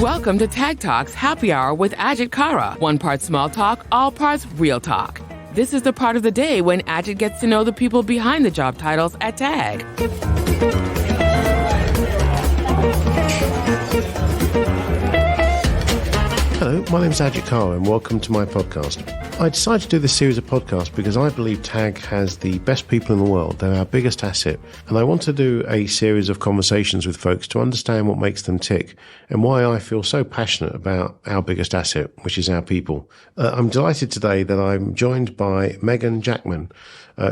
Welcome to Tag Talks Happy Hour with Ajit Kara. One part small talk, all parts real talk. This is the part of the day when Ajit gets to know the people behind the job titles at Tag. Hello, my name is Ajit Kara and welcome to my podcast. I decided to do this series of podcasts because I believe Tag has the best people in the world. They're our biggest asset. And I want to do a series of conversations with folks to understand what makes them tick and why I feel so passionate about our biggest asset, which is our people. I'm delighted today that I'm joined by Megan Jackman,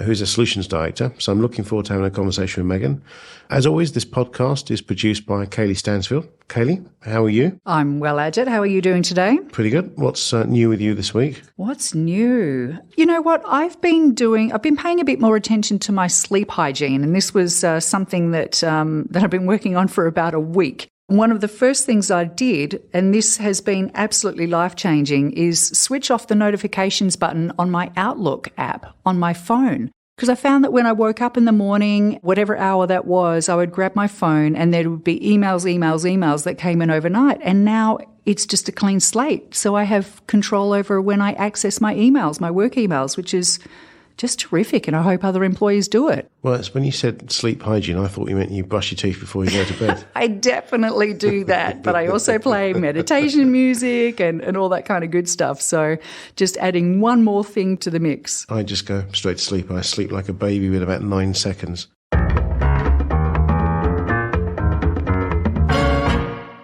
who's a solutions director. So I'm looking forward to having a conversation with Megan. As always, this podcast is produced by Kaylie Stansfield. Kaylie, how are you? I'm well, Ajit. How are you doing today? Pretty good. What's new with you this week? What's new? You know what? I've been paying a bit more attention to my sleep hygiene, and this was something that I've been working on for about a week. One of the first things I did, and this has been absolutely life-changing, is switch off the notifications button on my Outlook app on my phone. Because I found that when I woke up in the morning, whatever hour that was, I would grab my phone and there would be emails that came in overnight. And now it's just a clean slate. So I have control over when I access my emails, my work emails, which is just terrific, and I hope other employees do it. Well, it's when you said sleep hygiene, I thought you meant you brush your teeth before you go to bed. I definitely do that, but I also play meditation music and all that kind of good stuff. So just adding one more thing to the mix. I just go straight to sleep. I sleep like a baby with about 9 seconds.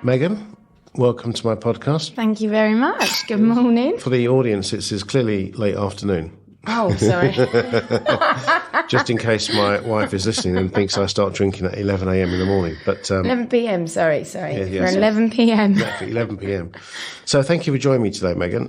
Megan, welcome to my podcast. Thank you very much. Good morning. For the audience, it's clearly late afternoon. Oh, sorry. Just in case my wife is listening and thinks I start drinking at 11 a.m. in the morning. But 11 p.m, sorry. Yeah, We're 11 p.m. Exactly, 11 p.m. So thank you for joining me today, Megan.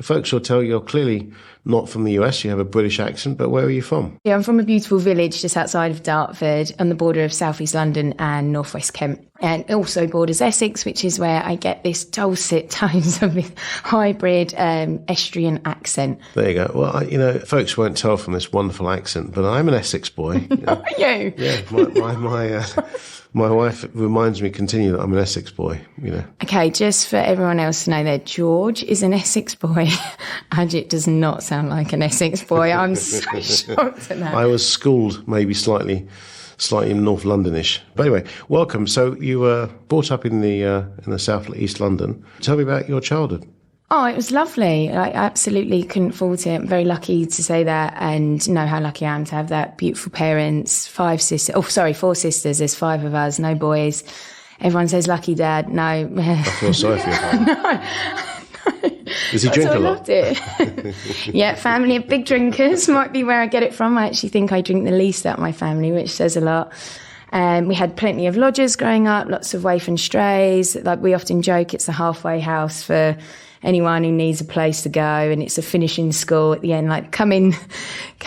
Folks will tell you're clearly not from the US. You have a British accent, but where are you from? Yeah, I'm from a beautiful village just outside of Dartford on the border of South East London and North West Kent. And also borders Essex, which is where I get this dulcet tones of this hybrid Estrian accent. There you go. Well, folks won't tell from this wonderful accent, but I'm an Essex boy. Are you? Yeah, my wife reminds me continually that I'm an Essex boy, Okay, just for everyone else to know that George is an Essex boy. Ajit does not sound like an Essex boy. I'm so shocked at that. I was schooled maybe slightly North Londonish. But anyway, welcome. So you were brought up in the South East London. Tell me about your childhood. Oh, it was lovely. I absolutely couldn't fault it. I'm very lucky to say that and know how lucky I am to have that. Beautiful parents, 4 sisters. There's 5 of us, no boys. Everyone says lucky dad. No. I feel sorry for you. No. Does he drink a lot? I loved it. Yeah, family of big drinkers might be where I get it from. I actually think I drink the least out of my family, which says a lot. We had plenty of lodgers growing up, lots of waif and strays. Like we often joke, it's a halfway house for anyone who needs a place to go, and it's a finishing school at the end, like come in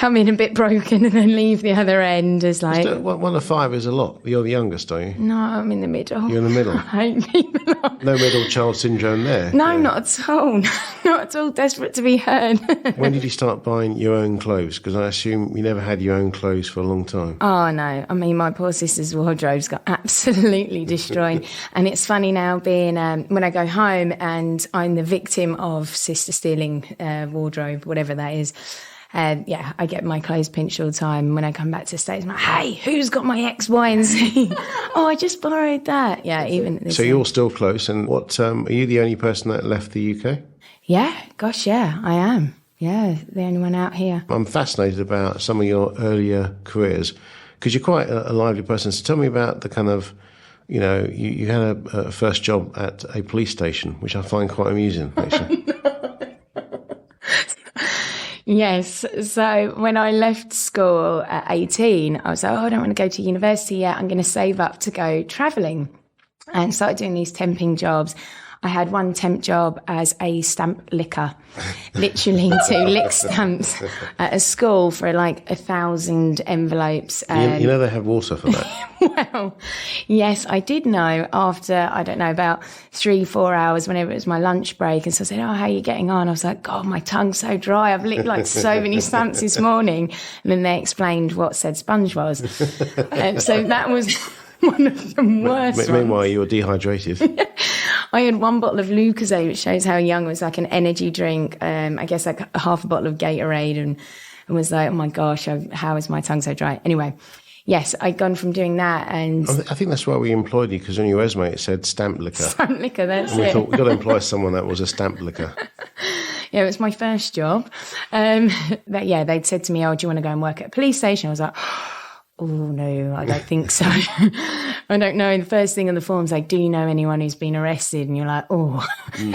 a bit broken and then leave the other end as like... One of 5 is a lot. You're the youngest, are you? No, I'm in the middle. You're in the middle? I hate people. No middle child syndrome there? No, yeah. Not at all. Not at all. Desperate to be heard. When did you start buying your own clothes? Because I assume you never had your own clothes for a long time. Oh, no. I mean, my poor sister's wardrobe's got absolutely destroyed. And it's funny now being, when I go home and I'm the victim of sister stealing wardrobe, whatever that is. I get my clothes pinched all the time. When I come back to the States, I'm like, hey, who's got my X, Y, and Z? Oh, I just borrowed that. Yeah, even at this So you're still close. And what are you the only person that left the UK? Yeah, gosh, yeah, I am. Yeah, the only one out here. I'm fascinated about some of your earlier careers because you're quite a lively person. So tell me about the kind of, you had a first job at a police station, which I find quite amusing, actually. Yes. So when I left school at 18, I was like, I don't want to go to university yet. I'm going to save up to go travelling, and started doing these temping jobs. I had one temp job as a stamp licker, literally to lick stamps at a school for like 1,000 envelopes. You know they have water for that? Well, yes, I did know after, I don't know, about 3-4 hours, whenever it was my lunch break. And so I said, how are you getting on? I was like, God, my tongue's so dry. I've licked like so many stamps this morning. And then they explained what said sponge was. So that was one of the worst Meanwhile, you were dehydrated. I had one bottle of Lucozade, which shows how young. It was like an energy drink. I guess like half a bottle of Gatorade, and was like, oh my gosh, how is my tongue so dry? Anyway, yes, I'd gone from doing that, and I think that's why we employed you, because on your resume it said stamp liquor. Stamp liquor, that's and we it. thought we've got to employ someone that was a stamp liquor. Yeah, it was my first job. They'd said to me, oh, do you want to go and work at a police station? I was like, oh, no, I don't think so. I don't know. And the first thing on the form's like, do you know anyone who's been arrested? And you're like, oh. Do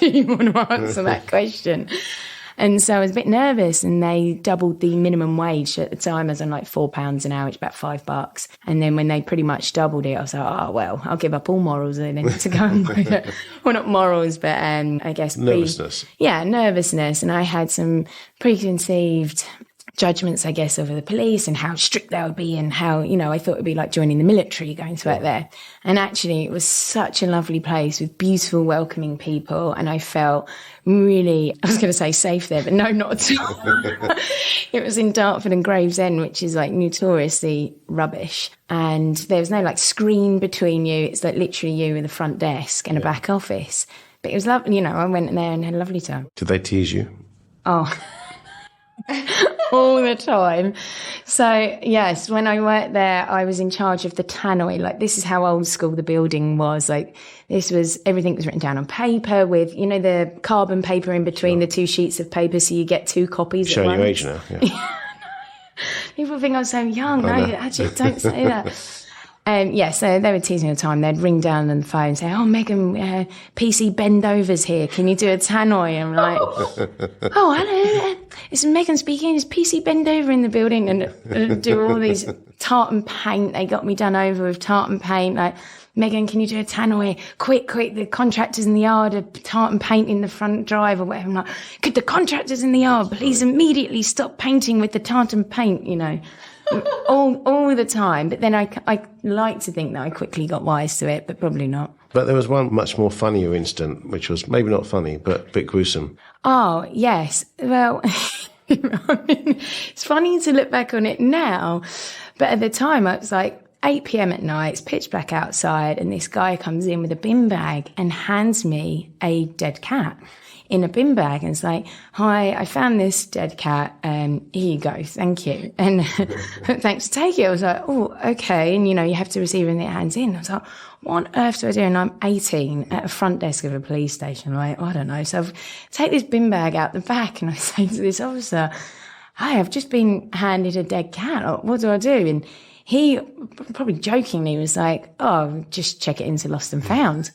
you want to answer that question? And so I was a bit nervous, and they doubled the minimum wage at the time. I was on like £4 an hour, which is about $5. And then when they pretty much doubled it, I was like, oh, well, I'll give up all morals then to go and work at, well, not morals, but I guess nervousness. Nervousness. And I had some preconceived judgments, I guess, over the police and how strict they would be, and how, I thought it would be like joining the military, going to work there. And actually it was such a lovely place with beautiful, welcoming people. And I felt really, I was going to say safe there, but no, not at all. It was in Dartford and Gravesend, which is like notoriously rubbish. And there was no like screen between you. It's like literally you with a front desk and a back office. But it was lovely, I went in there and had a lovely time. Did they tease you? Oh, all the time. So, yes, when I worked there, I was in charge of the tannoy. Like, this is how old school the building was. Like, everything was written down on paper with, the carbon paper in between the two sheets of paper, so you get two copies at once. Showing your age now, yeah. People think I'm so young. No, Ajit, don't say that. So they would tease me all the time. They'd ring down on the phone and say, oh, Megan, PC Bendover's here. Can you do a tannoy? I'm like, oh, hello. It's Megan speaking. Is PC Bendover in the building? And do all these tartan paint. They got me done over with tartan paint. Like, Megan, can you do a tannoy? Quick, the contractors in the yard are tartan painting the front drive or whatever. I'm like, could the contractors in the yard please immediately stop painting with the tartan paint, all the time. But then I like to think that I quickly got wise to it, but probably not. But there was one much more funnier incident, which was maybe not funny, but a bit gruesome. Oh, yes. Well, it's funny to look back on it now, but at the time I was like 8 p.m. at night, it's pitch black outside, and this guy comes in with a bin bag and hands me a dead cat in a bin bag, and it's like, hi, I found this dead cat, here you go, thank you. And thanks for taking it. I was like, oh, okay. And, you have to receive it and it hands in. I was like, what on earth do I do? And I'm 18 at a front desk of a police station. Like, I don't know. So I take this bin bag out the back and I say to this officer, hi, I've just been handed a dead cat. What do I do? And he, probably jokingly, was like, oh, just check it into Lost and Found.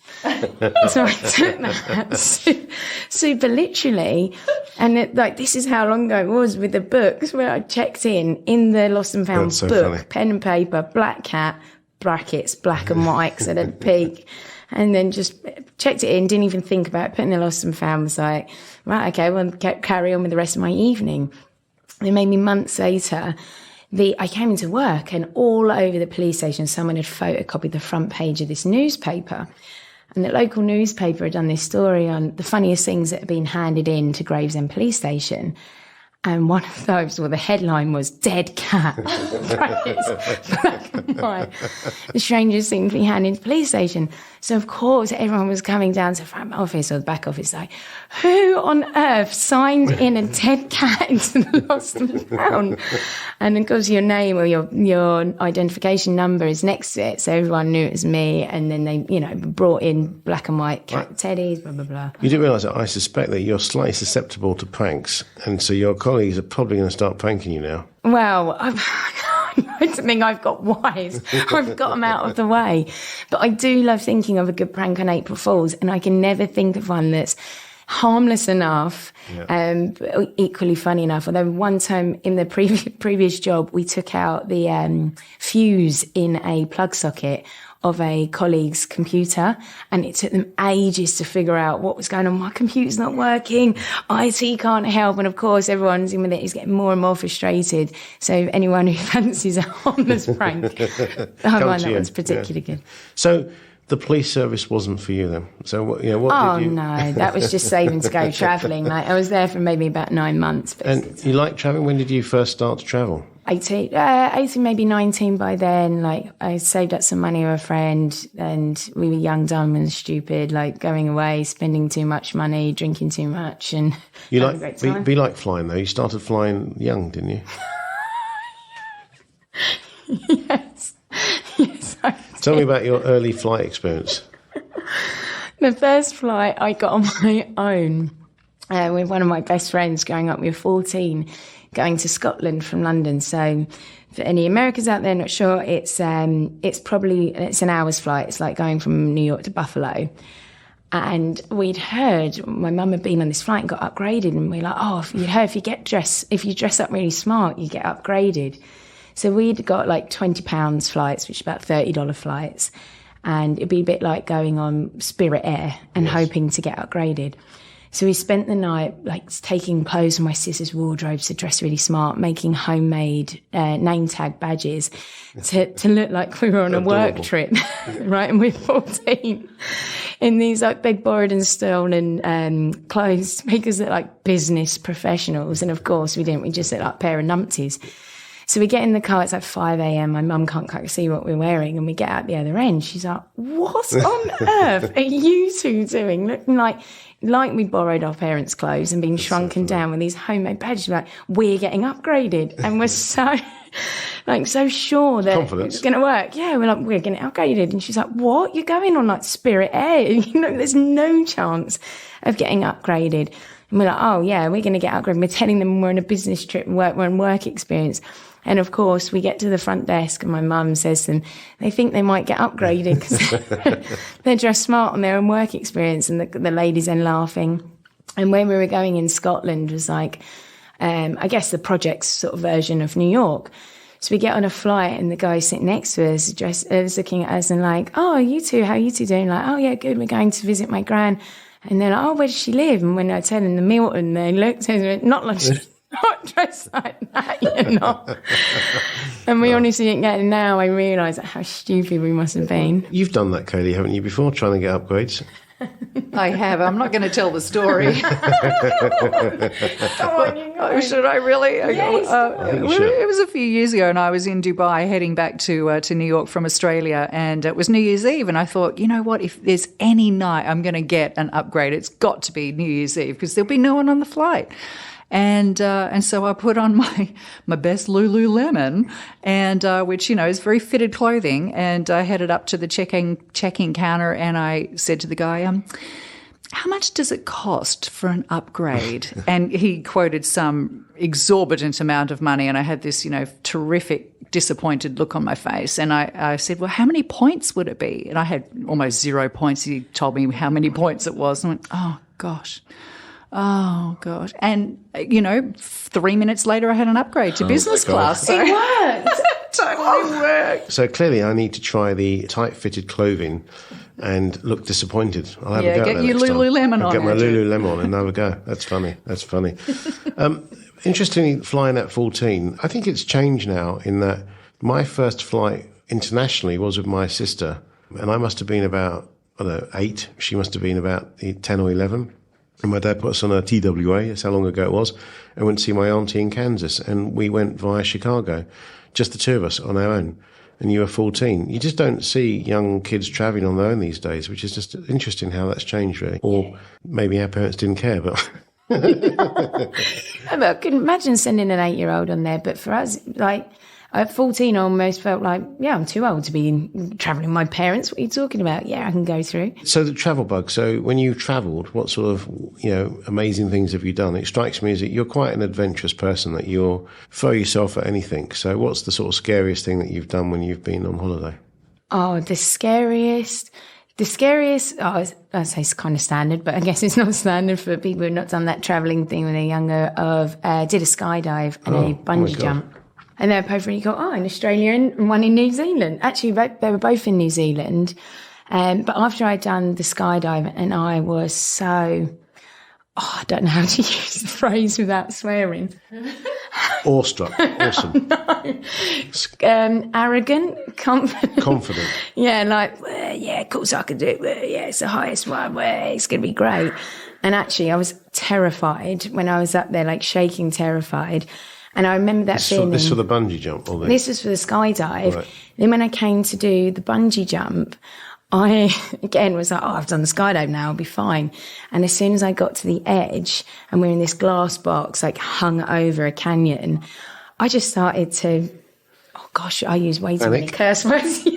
So I took that super literally. And this is how long ago it was with the books, where I checked in the Lost and Found book, funny. Pen and paper, black cat, brackets, black and white, so at the peak. And then just checked it in, didn't even think about it, put in the Lost and Found, was like, right, okay, well, carry on with the rest of my evening. Then maybe months later, I came into work, and all over the police station, someone had photocopied the front page of this newspaper. And the local newspaper had done this story on the funniest things that had been handed in to Gravesend Police Station. And one of those, the headline was "Dead Cat," brackets, black and white. The strangest thing to be handed to the police station. So of course everyone was coming down to the front office or the back office, like, who on earth signed in a dead cat into the Lost and Found? And of course your name or your identification number is next to it, so everyone knew it was me. And then they, brought in black and white cat teddies, blah blah blah. You didn't realise that I suspect that you're slightly susceptible to pranks, and so your colleagues are probably going to start pranking you now. Well, I don't think I've got wise. I've got them out of the way. But I do love thinking of a good prank on April Fool's, and I can never think of one that's harmless enough, but equally funny enough. Although one time in the previous job, we took out the fuse in a plug socket of a colleague's computer, and it took them ages to figure out what was going on. My computer's not working, IT can't help, and of course everyone's in with it is getting more and more frustrated. So anyone who fancies a harmless prank, I find that one's particularly good. So the police service wasn't for you then? So what did you... Oh no, that was just saving to go travelling. I was there for maybe about 9 months. And you like travelling? When did you first start to travel? 18, maybe 19 by then. Like, I saved up some money with a friend, and we were young, dumb and stupid, like going away, spending too much money, drinking too much, and you having a great time. Be like flying though. You started flying young, didn't you? Yes. Tell me about your early flight experience. The first flight I got on my own with one of my best friends growing up. We were 14, going to Scotland from London. So for any Americans out there not sure, it's an hour's flight. It's like going from New York to Buffalo. And we'd heard my mum had been on this flight and got upgraded, and we were like, oh, if you dress up really smart, you get upgraded. So we'd got like £20 flights, which is about $30 flights. And it'd be a bit like going on Spirit Air and hoping to get upgraded. So we spent the night like taking clothes from my sister's wardrobes to dress really smart, making homemade name tag badges to look like we were on a work trip, right? And we're 14 in these like big borrowed and stolen clothes to make us look like business professionals. And of course we didn't. We just looked like a pair of numpties. So we get in the car, it's like 5 a.m. My mum can't quite see what we're wearing, and we get out the other end. She's like, what on earth are you two doing? Looking like we borrowed our parents' clothes and been shrunken down with these homemade badges. We're like, we're getting upgraded. And we're so sure that it's going to work. Yeah, we're getting upgraded. And she's like, what? You're going on like Spirit Air? There's no chance of getting upgraded. And we're like, oh yeah, we're going to get upgraded. We're telling them we're on a business trip and we're on work experience. And of course, we get to the front desk and my mum says to them, they think they might get upgraded because they're dressed smart on their own work experience. And the ladies then laughing. And when we were going in Scotland was like, I guess the project's sort of version of New York. So we get on a flight and the guy sitting next to us is looking at us and like, oh, you two, how are you two doing? Like, oh yeah, good. We're going to visit my gran. And they're like, oh, where does she live? And when I tell them the Milton, they looked and went, not dressed like that, you're not. And we honestly didn't get it. Now I realise how stupid we must have been. You've done that, Kaylie, haven't you, before, trying to get upgrades? I have. I'm not going to tell the story. Come on, you guys. Should I really? Yes. It was a few years ago, and I was in Dubai heading back to New York from Australia, and it was New Year's Eve, and I thought, you know what? If there's any night I'm going to get an upgrade, it's got to be New Year's Eve because there'll be no one on the flight. And so I put on my best Lululemon, and which is very fitted clothing, and I headed up to the check-in counter, and I said to the guy, "How much does it cost for an upgrade?" And he quoted some exorbitant amount of money, and I had this terrific disappointed look on my face, and I said, "Well, how many points would it be?" And I had almost 0 points. He told me how many points it was, and I went, "Oh gosh." Oh, God. And, 3 minutes later, I had an upgrade to business class. So it worked. Totally worked. So clearly I need to try the tight-fitted clothing and look disappointed. I'll have a go at that get your next time. Lululemon on. I'll get my Lululemon on and have a go. That's funny. Interestingly, flying at 14, I think it's changed now in that my first flight internationally was with my sister, and I must have been about, 8. She must have been about 10 or 11. And my dad put us on a TWA, that's how long ago it was, and went to see my auntie in Kansas. And we went via Chicago, just the two of us on our own. And you were 14. You just don't see young kids travelling on their own these days, which is just interesting how that's changed, really. Or maybe our parents didn't care, but... I couldn't imagine sending an 8-year-old on there, but for us, at 14, I almost felt like, I'm too old to be travelling with my parents. What are you talking about? Yeah, I can go through. So the travel bug. So when you've travelled, what sort of, amazing things have you done? It strikes me as that you're quite an adventurous person, that you'll throw yourself at anything. So what's the sort of scariest thing that you've done when you've been on holiday? Oh, the scariest, I'd say it's kind of standard, but I guess it's not standard for people who have not done that travelling thing when they're younger, did a skydive and a bungee jump. And they were both really cool. In Australia and one in New Zealand. Actually, they were both in New Zealand. But after I'd done the skydive, and I was so, I don't know how to use the phrase without swearing. Awestruck. Awesome. No. Arrogant. Confident. Yeah, of course I can do it. It's the highest one. It's going to be great. And actually, I was terrified when I was up there, shaking terrified. And I remember that feeling. This for the bungee jump? Or This was for the skydive. Right. Then when I came to do the bungee jump, I, again, was like, oh, I've done the skydive now, I'll be fine. And as soon as I got to the edge and we're in this glass box, like hung over a canyon, I just started to, oh gosh, I use way too many curse words.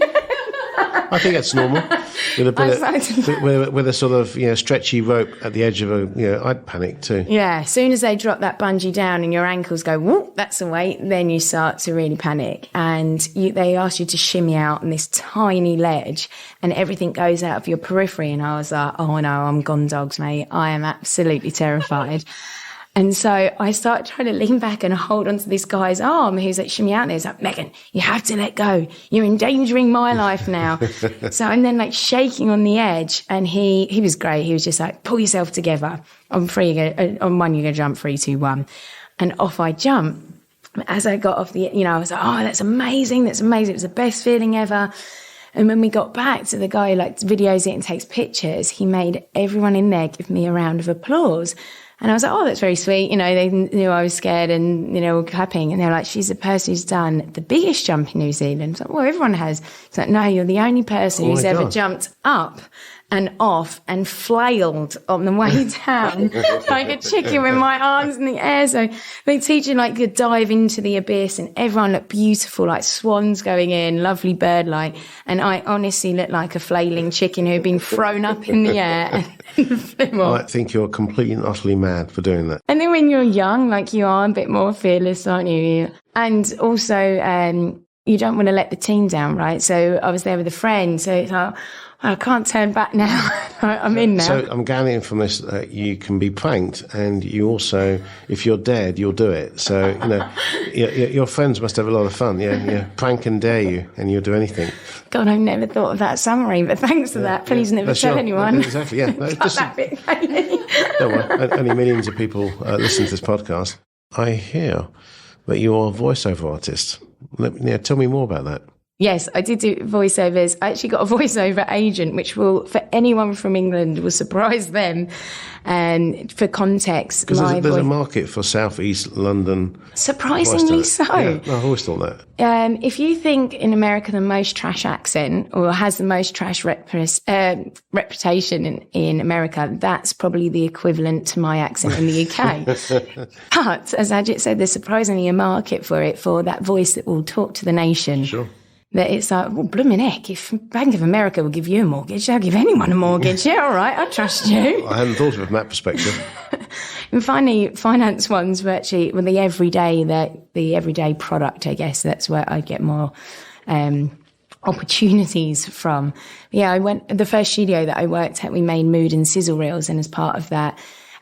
I think that's normal. With a bit with a sort of stretchy rope at the edge of I'd panic too. Yeah, as soon as they drop that bungee down and your ankles go, whoop, that's a weight, then you start to really panic. And they ask you to shimmy out on this tiny ledge and everything goes out of your periphery. And I was like, oh no, I'm gone dogs, mate. I am absolutely terrified. And so I started trying to lean back and hold onto this guy's arm who's like, shimmy out there. He's like, Megan, you have to let go. You're endangering my life now. So I'm then like shaking on the edge. And he was great. He was just like, pull yourself together. On one, you're going to jump 3, 2, 1. And off I jump. As I got off I was like, oh, that's amazing. That's amazing. It was the best feeling ever. And when we got back to the guy who like videos it and takes pictures, he made everyone in there give me a round of applause. And I was like, oh, that's very sweet. They knew I was scared and, were clapping. And they're like, she's the person who's done the biggest jump in New Zealand. I was like, well, everyone has. It's like, no, you're the only person who's ever jumped up and off and flailed on the way down like a chicken with my arms in the air. So they teach you like to dive into the abyss and everyone looked beautiful, like swans going in, lovely bird light. And I honestly looked like a flailing chicken who had been thrown up in the air and flew off. I think you're completely and utterly mad for doing that. And then when you're young, like you are a bit more fearless, aren't you? And also, you don't want to let the team down, right? So I was there with a friend. So it's like, I can't turn back now. I'm in now. So I'm gathering from this that you can be pranked, and you also, if you're dead, you'll do it. So, your friends must have a lot of fun. Yeah, prank and dare you, and you'll do anything. God, I've never thought of that summary, but thanks for that. Please never tell anyone. Exactly, yeah. No, that bit, Kaylie. Don't worry, only millions of people listen to this podcast. I hear that you're a voiceover artist. Tell me more about that. Yes, I did do voiceovers. I actually got a voiceover agent, which will, for anyone from England, will surprise them. And for context, because there's a market for South East London. Surprisingly so. Yeah, I've always thought that. If you think in America the most trash accent, or has the most trash reputation in America, that's probably the equivalent to my accent in the UK. But as Ajit said, there's surprisingly a market for it, for that voice that will talk to the nation. Sure. That it's like, well, blooming heck, if Bank of America will give you a mortgage, they'll give anyone a mortgage. Yeah, all right, I trust you. I hadn't thought of it from that perspective. And finally, finance ones were actually, the everyday product, I guess. That's where I get more opportunities from. Yeah, the first studio that I worked at, we made mood and sizzle reels, and as part of that,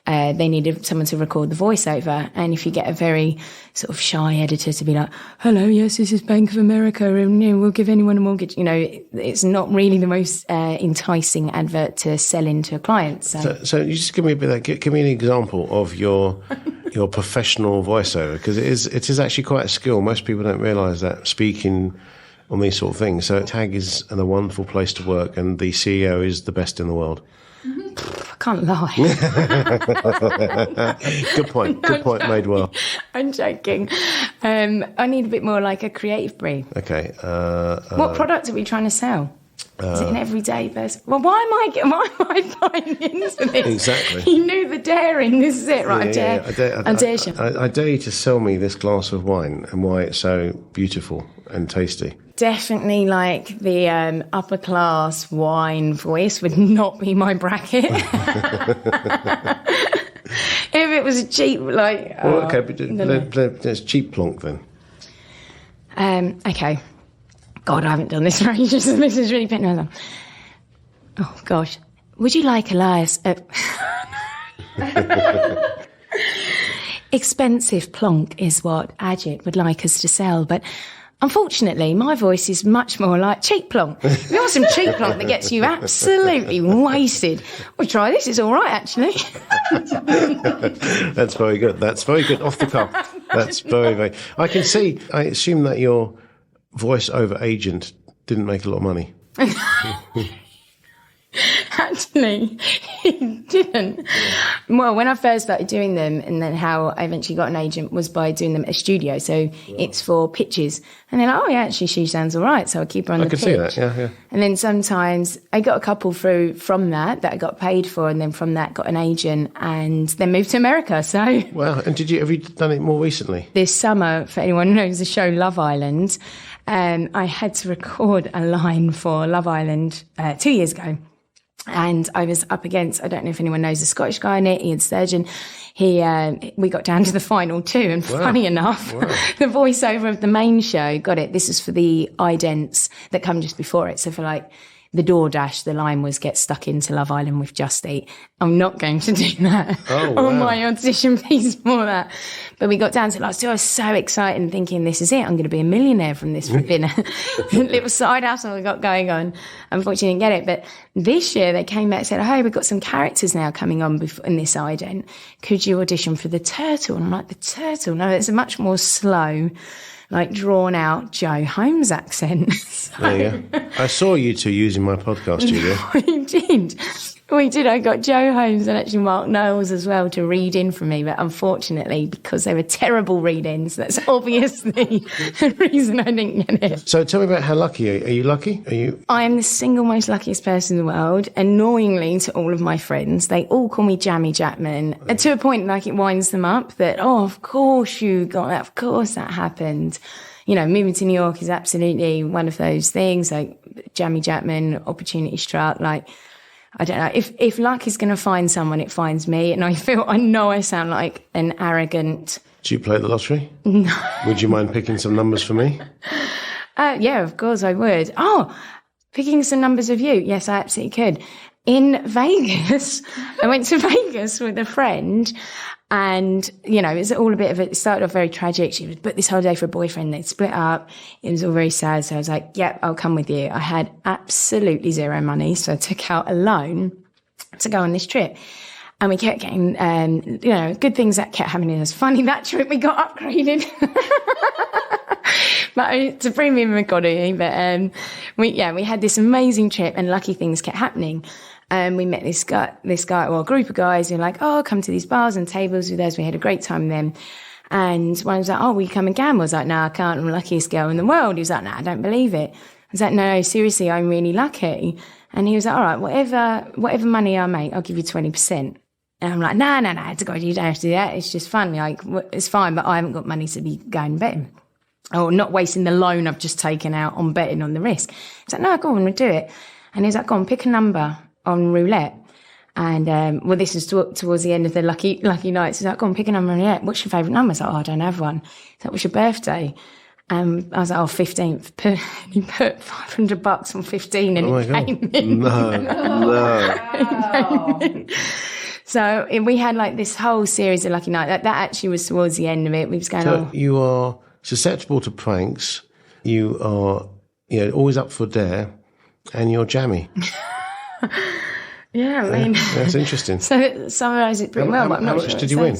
they needed someone to record the voiceover. And if you get a very sort of shy editor to be like, hello, yes, this is Bank of America, and we'll give anyone a mortgage, it's not really the most enticing advert to sell into a client. So you just give me a bit give me an example of your professional voiceover, because it is actually quite a skill. Most people don't realise that, speaking on these sort of things. So TAG is a wonderful place to work, and the CEO is the best in the world. I can't lie. Good point. Good point made well. I'm joking. I need a bit more like a creative brief. Okay. What product are we trying to sell? Is it an everyday person? Well, why am I buying into this? Exactly. You knew the daring. This is it, right? I dare you to sell me this glass of wine and why it's so beautiful and tasty. Definitely, like the upper class wine voice would not be my bracket. If it was cheap, like okay, but there's cheap plonk then. Okay. God, I haven't done this for ages. This is really putting me on. Oh gosh, would you like Elias? Expensive plonk is what Ajit would like us to sell, but unfortunately, my voice is much more like cheap plonk. If you want some cheap plonk that gets you absolutely wasted, well, try this. It's all right, actually. That's very good. That's very good. Off the cuff. That's very, very... I assume that your voice-over agent didn't make a lot of money. Actually, he didn't. Well, when I first started doing them, and then how I eventually got an agent was by doing them at a studio. So it's for pitches. And they're like, oh, yeah, actually, she sounds all right. So I keep her on the pitch. I can see that, yeah. And then sometimes I got a couple through from that I got paid for, and then from that got an agent, and then moved to America. So wow. And have you done it more recently? This summer, for anyone who knows the show Love Island, I had to record a line for Love Island 2 years ago. And I was up against, I don't know if anyone knows the Scottish guy in it, Ian Sturgeon. We got down to the final two, and funny enough, the voiceover of the main show got it. This is for the idents that come just before it. So for like the DoorDash, the line was get stuck into Love Island with Just Eat. I'm not going to do that on my audition piece for that. But we got down to last two. I was so excited and thinking, this is it. I'm going to be a millionaire from this flipping little side hustle we got going on. Unfortunately, didn't get it. But this year they came back and said, hey, we've got some characters now coming on in this ident. Could you audition for the turtle? And I'm like, the turtle? No, it's a much more slow, like drawn out Joe Holmes accent. There you go. I saw you two using my podcast, Julia. We did. I got Joe Holmes and actually Mark Knowles as well to read in for me, but unfortunately, because they were terrible read-ins, that's obviously the reason I didn't get it. So tell me about how lucky are you? Are you lucky? I am the single most luckiest person in the world. Annoyingly to all of my friends, they all call me Jammy Jackman, to a point like it winds them up that, oh, of course you got that, of course that happened. You know, moving to New York is absolutely one of those things, like Jammy Jackman, opportunity struck, like, I don't know, if luck is going to find someone, it finds me. And I know I sound like an arrogant... Do you play the lottery? No. Would you mind picking some numbers for me? Yeah, of course I would. Oh, picking some numbers of you. Yes, I absolutely could. In Vegas, I went to Vegas with a friend, and, you know, it's all a bit of it started off very tragic. She was booked this holiday for a boyfriend. They'd split up. It was all very sad. So I was like, yep, I'll come with you. I had absolutely zero money. So I took out a loan to go on this trip. And we kept getting, you know, good things that kept happening. It was funny, that trip we got upgraded. But it's a premium economy. But, we had this amazing trip, and lucky things kept happening. We met this guy, or a group of guys who were like, oh, come to these bars and tables with us. We had a great time with them. And one was like, oh, will you come and gamble? I was like, no, I can't. I'm the luckiest girl in the world. He was like, no, I don't believe it. I was like, no, seriously, I'm really lucky. And he was like, all right, whatever money I make, I'll give you 20%. And I'm like, no, God, you don't have to do that. It's just fun. Like, it's fine, but I haven't got money to be going betting. Or not wasting the loan I've just taken out on betting on the risk. He's like, no, go on, we'll do it. And he's like, go on, pick a number on roulette. And, well, this is towards the end of the lucky nights. He's like, go on, pick a number on roulette. What's your favourite number? I was like, oh, I don't have one. He's like, what's your birthday? I was like, oh, 15th. He put $500 on 15 and it came in. No. So we had like this whole series of lucky nights. That actually was towards the end of it. We was going, so you are susceptible to pranks. You are, you know, always up for dare, and you're jammy. Yeah, I mean, that's interesting. So it summarised it pretty well. But I'm not how much did you win?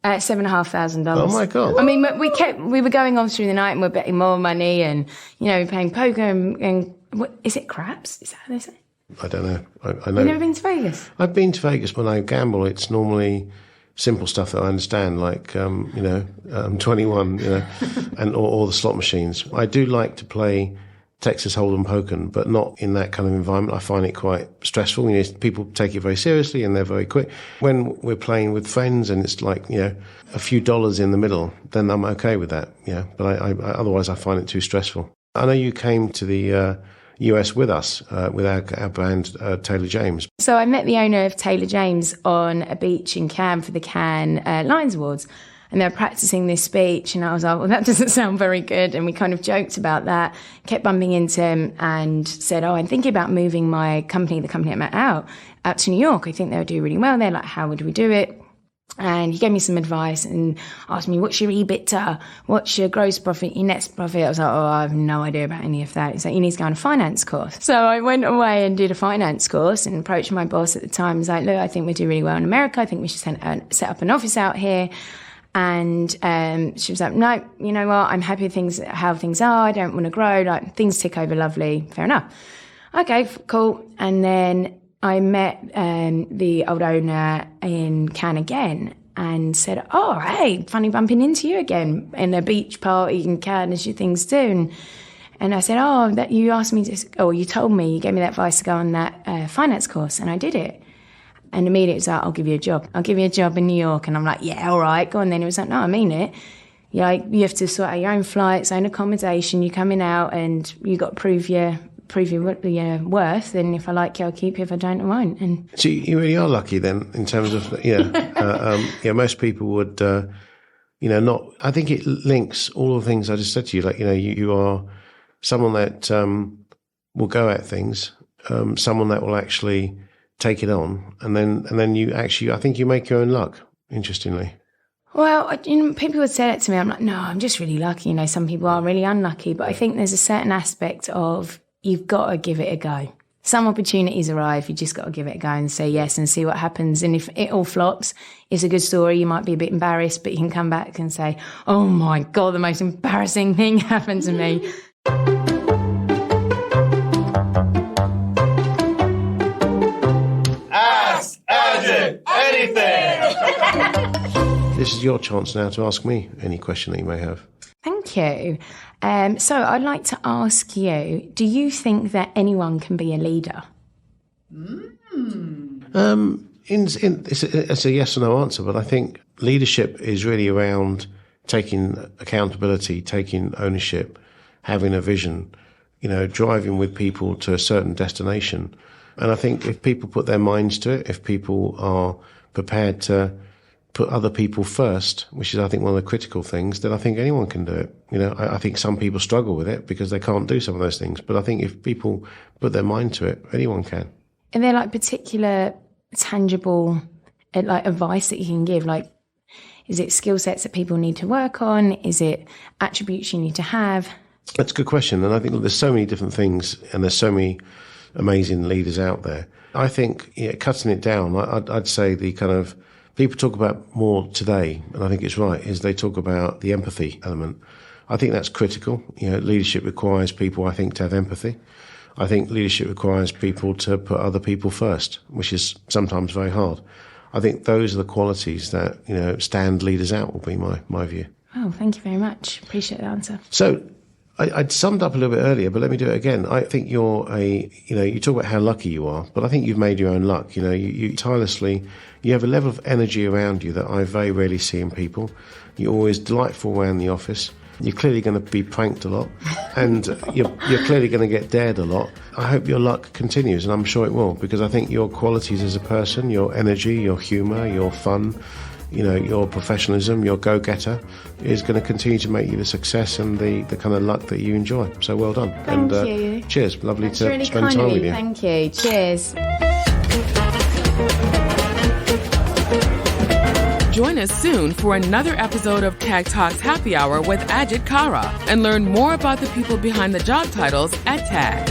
$7,500. Oh my God! I mean, we were going on through the night, and we're betting more money, and you know, playing poker and what is it? Craps? Is that how they say? I don't know. I know. You've never been to Vegas? I've been to Vegas. When I gamble, it's normally simple stuff that I understand, like, you know, 21, you know, and or the slot machines. I do like to play Texas Hold'em poker, but not in that kind of environment. I find it quite stressful. You know, people take it very seriously and they're very quick. When we're playing with friends and it's like, you know, a few dollars in the middle, then I'm okay with that. Yeah, but I otherwise I find it too stressful. I know you came to the US with us, with our brand, Taylor James. So I met the owner of Taylor James on a beach in Cannes for the Cannes Lions Awards. And they were practicing this speech, and I was like, well, that doesn't sound very good. And we kind of joked about that, kept bumping into him and said, oh, I'm thinking about moving my company, the company I'm at, out to New York. I think they would do really well there. Like, how would we do it? And he gave me some advice and asked me, what's your EBITDA? What's your gross profit, your net profit? I was like, oh, I have no idea about any of that. He's like, you need to go on a finance course. So I went away and did a finance course and approached my boss at the time. I was like, look, I think we do really well in America. I think we should set up an office out here. And she was like, no, you know what? I'm happy with how things are. I don't want to grow. Like, things tick over lovely. Fair enough. okay, cool. And then I met the old owner in Cannes again and said, oh, hey, funny bumping into you again in a beach party in Cannes, as you things do. And I said, oh, that you asked me to, or you told me, you gave me that advice to go on that finance course, and I did it. And immediately it was like, I'll give you a job. I'll give you a job in New York. And I'm like, yeah, all right, go on then. He was like, no, I mean it. Yeah, you have to sort out your own flights, own accommodation, you're coming out, and you got to prove your worth. And if I like you, I'll keep you. If I don't, I won't. And so you really are lucky then, in terms of most people would not. I think it links all the things I just said to you. Like, you are someone that will go at things, someone that will actually take it on, and then you actually, I think you make your own luck. Interestingly. Well, people would say that to me. I'm like, no, I'm just really lucky. Some people are really unlucky, but I think there's a certain aspect of you've got to give it a go. Some opportunities arrive, you just got to give it a go and say yes and see what happens. And if it all flops, it's a good story. You might be a bit embarrassed, but you can come back and say, oh my God, the most embarrassing thing happened to me. Ask Ajit anything! This is your chance now to ask me any question that you may have. Thank you. So I'd like to ask you, do you think that anyone can be a leader? It's a yes or no answer, but I think leadership is really around taking accountability, taking ownership, having a vision, driving with people to a certain destination. And I think if people put their minds to it, if people are prepared to put other people first, which is, I think, one of the critical things, then I think anyone can do it. I think some people struggle with it because they can't do some of those things. But I think if people put their mind to it, anyone can. Are there particular tangible advice that you can give? Is it skill sets that people need to work on? Is it attributes you need to have? That's a good question. And I think there's so many different things, and there's so many amazing leaders out there. I think cutting it down, I'd say the kind of people talk about more today, and I think it's right, is they talk about the empathy element. I think that's critical. Leadership requires people, I think, to have empathy. I think leadership requires people to put other people first, which is sometimes very hard. I think those are the qualities that, stand leaders out, will be my view. Oh, thank you very much. Appreciate the answer. So I'd summed up a little bit earlier, but let me do it again. I think you talk about how lucky you are, but I think you've made your own luck. You tirelessly, you have a level of energy around you that I very rarely see in people. You're always delightful around the office. You're clearly going to be pranked a lot, and you're clearly going to get dared a lot. I hope your luck continues, and I'm sure it will, because I think your qualities as a person, your energy, your humour, your fun, your professionalism, your go-getter is going to continue to make you the success and the kind of luck that you enjoy. So well done. Thank you. Cheers. Lovely That's to really spend time with you. Thank you. Cheers. Join us soon for another episode of Tag Talks Happy Hour with Ajit Kara and learn more about the people behind the job titles at Tag.